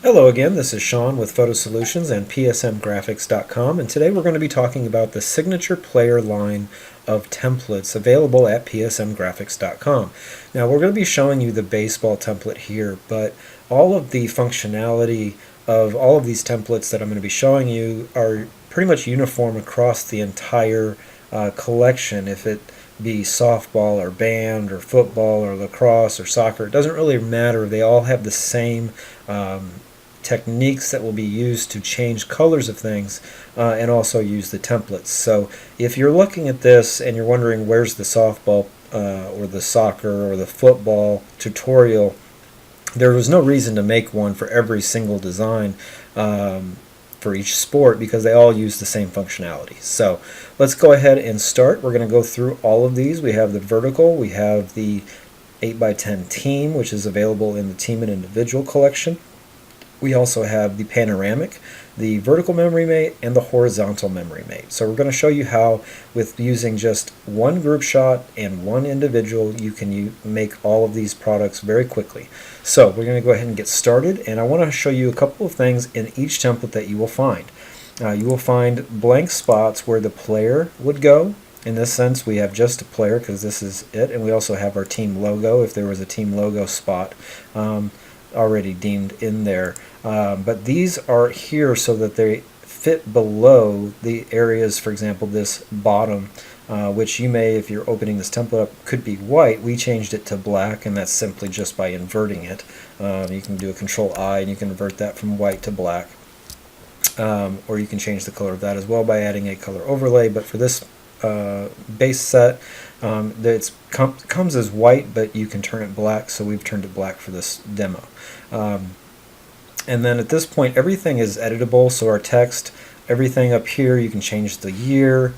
Hello again, this is Shaun with Photo Solutions and PSMGraphics.com, and today we're going to be talking about the signature player line of templates available at PSMGraphics.com. Now we're going to be showing you the baseball template here, but all of the functionality of all of these templates that I'm going to be showing you are pretty much uniform across the entire collection. If it be softball or band or football or lacrosse or soccer, it doesn't really matter. They all have the same techniques that will be used to change colors of things and also use the templates. So if you're looking at this and you're wondering where's the softball or the soccer or the football tutorial, there was no reason to make one for every single design for each sport because they all use the same functionality. So let's go ahead and start. We're going to go through all of these. We have the vertical, we have the 8x10 team, which is available in the team and individual collection. We also have the panoramic, the vertical memory mate, and the horizontal memory mate. So we're going to show you how, with using just one group shot and one individual, you can make all of these products very quickly. So we're going to go ahead and get started, and I want to show you a couple of things in each template that you will find. You will find blank spots where the player would go. In this sense, we have just a player because this is it, and we also have our team logo if there was a team logo spot already deemed in there. But these are here so that they fit below the areas, for example, this bottom, which you may, if you're opening this template up, could be white. We changed it to black, and that's simply just by inverting it. You can do a Control-I, and you can invert that from white to black. Or you can change the color of that as well by adding a color overlay. But for this base set, it comes as white, but you can turn it black, so we've turned it black for this demo. And then at this point, everything is editable, so our text, everything up here, you can change the year.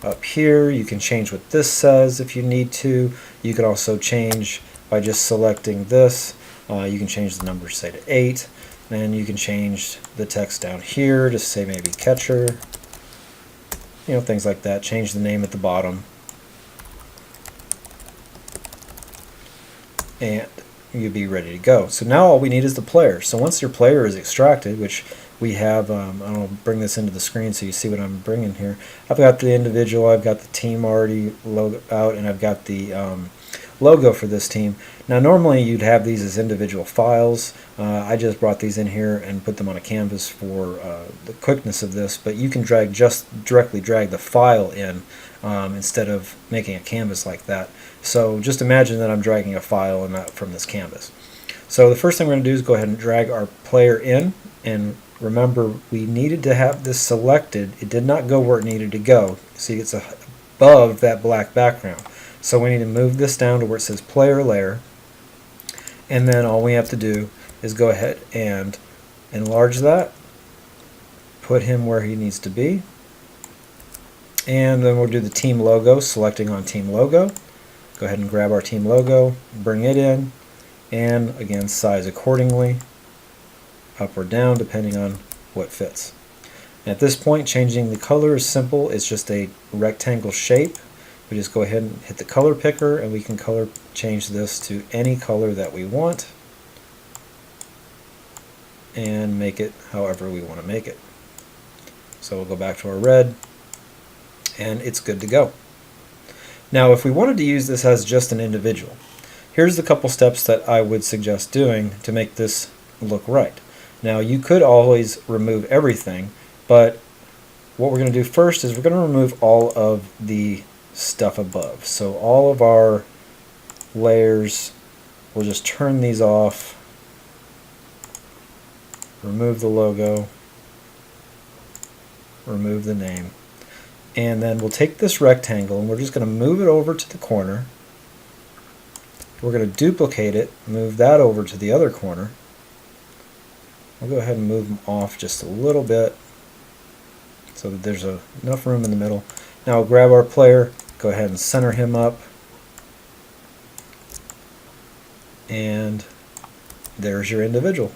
Up here, you can change what this says if you need to. You can also change by just selecting this. You can change the number, say, to 8. And you can change the text down here to say maybe catcher. You know, things like that. Change the name at the bottom. And you'd be ready to go. So now all we need is the player. So once your player is extracted, which we have, I'll bring this into the screen so you see what I'm bringing here. I've got the individual, I've got the team already logo out, and I've got the logo for this team. Now normally you'd have these as individual files. I just brought these in here and put them on a canvas for the quickness of this, but you can directly drag the file in instead of making a canvas like that. So just imagine that I'm dragging a file from this canvas. So the first thing we're going to do is go ahead and drag our player in, and remember we needed to have this selected. It did not go where it needed to go. See, it's above that black background. So we need to move this down to where it says player layer, and then all we have to do is go ahead and enlarge that, put him where he needs to be, and then we'll do the team logo, selecting on team logo. Go ahead and grab our team logo, bring it in, and again size accordingly, up or down depending on what fits. At this point, changing the color is simple. It's just a rectangle shape. We just go ahead and hit the color picker, and we can color change this to any color that we want and make it however we want to make it. So we'll go back to our red, and it's good to go. Now if we wanted to use this as just an individual, here's the couple steps that I would suggest doing to make this look right. Now you could always remove everything, but what we're going to do first is we're going to remove all of the stuff above. So all of our layers, we'll just turn these off, remove the logo, remove the name, and then we'll take this rectangle and we're just going to move it over to the corner. We're going to duplicate it, move that over to the other corner. We'll go ahead and move them off just a little bit so that there's enough room in the middle. Now we'll grab our player, go ahead and center him up, and there's your individual,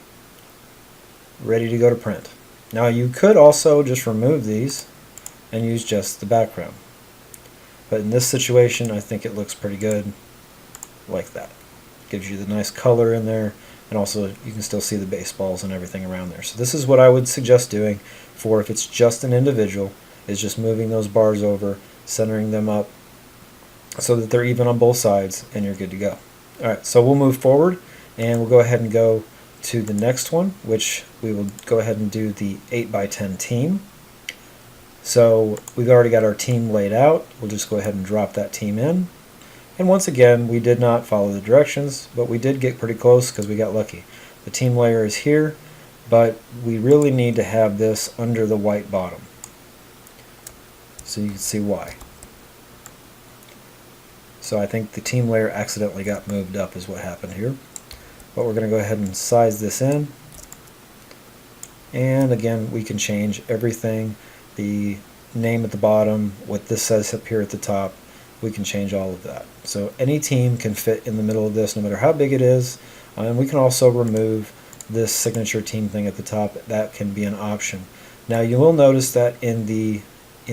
ready to go to print. Now you could also just remove these and use just the background, but in this situation I think it looks pretty good like that. Gives you the nice color in there, and also you can still see the baseballs and everything around there. So this is what I would suggest doing for if it's just an individual, is just moving those bars over, centering them up so that they're even on both sides, and you're good to go. Alright, so we'll move forward and we'll go ahead and go to the next one, which we will go ahead and do the 8x10 team. So we've already got our team laid out. We'll just go ahead and drop that team in. And once again, we did not follow the directions, but we did get pretty close because we got lucky. The team layer is here, but we really need to have this under the white bottom. So you can see why. So I think the team layer accidentally got moved up is what happened here. But we're going to go ahead and size this in. And again, we can change everything. The name at the bottom, what this says up here at the top, we can change all of that. So any team can fit in the middle of this no matter how big it is. And we can also remove this signature team thing at the top. That can be an option. Now you will notice that in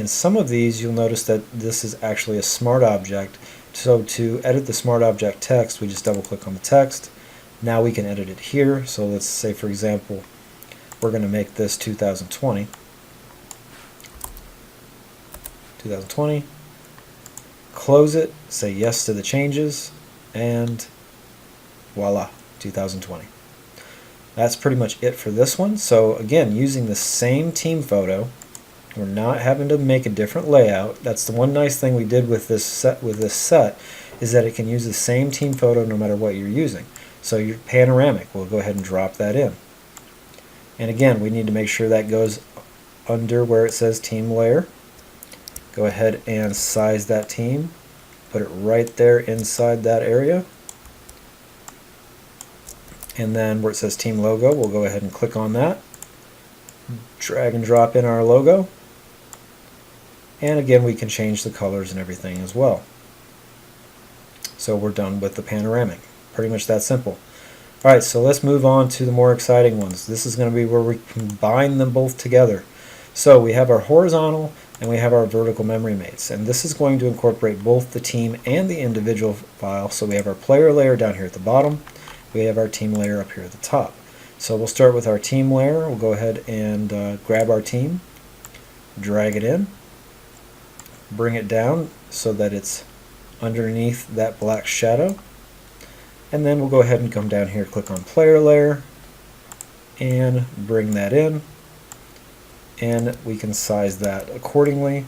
some of these you'll notice that this is actually a smart object. So to edit the smart object text, we just double click on the text. Now we can edit it here. So let's say, for example, we're going to make this 2020. 2020. Close it, say yes to the changes, and voila, 2020. That's pretty much it for this one. So again, using the same team photo, we're not having to make a different layout. That's the one nice thing we did with this set, is that it can use the same team photo no matter what you're using. So your panoramic, we'll go ahead and drop that in. And again, we need to make sure that goes under where it says team layer. Go ahead and size that team. Put it right there inside that area. And then where it says team logo, we'll go ahead and click on that. Drag and drop in our logo. And again, we can change the colors and everything as well. So we're done with the panoramic. Pretty much that simple. Alright, so let's move on to the more exciting ones. This is going to be where we combine them both together. So we have our horizontal and we have our vertical memory mates. And this is going to incorporate both the team and the individual file. So we have our player layer down here at the bottom. We have our team layer up here at the top. So we'll start with our team layer. We'll go ahead and grab our team, drag it in, bring it down so that it's underneath that black shadow. And then we'll go ahead and come down here, click on player layer, and bring that in. And we can size that accordingly.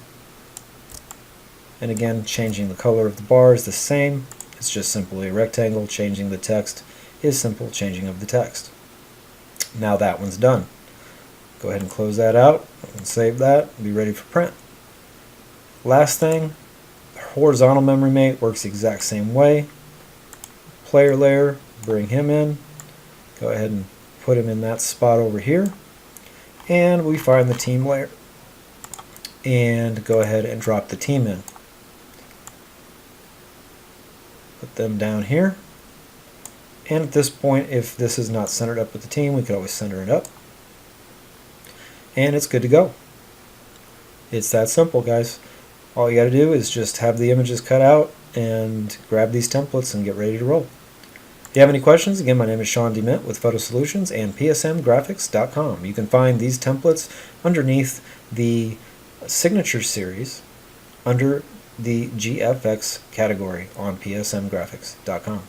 And again, changing the color of the bar is the same. It's just simply a rectangle. Changing the text is simple changing of the text. Now that one's done. Go ahead and close that out and save that. Be ready for print. Last thing, horizontal memory mate works the exact same way. Player layer, bring him in. Go ahead and put him in that spot over here. And we find the team layer and go ahead and drop the team in. Put them down here. And at this point, if this is not centered up with the team, we can always center it up. And it's good to go. It's that simple, guys. All you got to do is just have the images cut out and grab these templates and get ready to roll. If you have any questions, again, my name is Shaun DeMint with Photo Solutions and PSMgraphics.com. You can find these templates underneath the Signature series under the GFX category on PSMgraphics.com.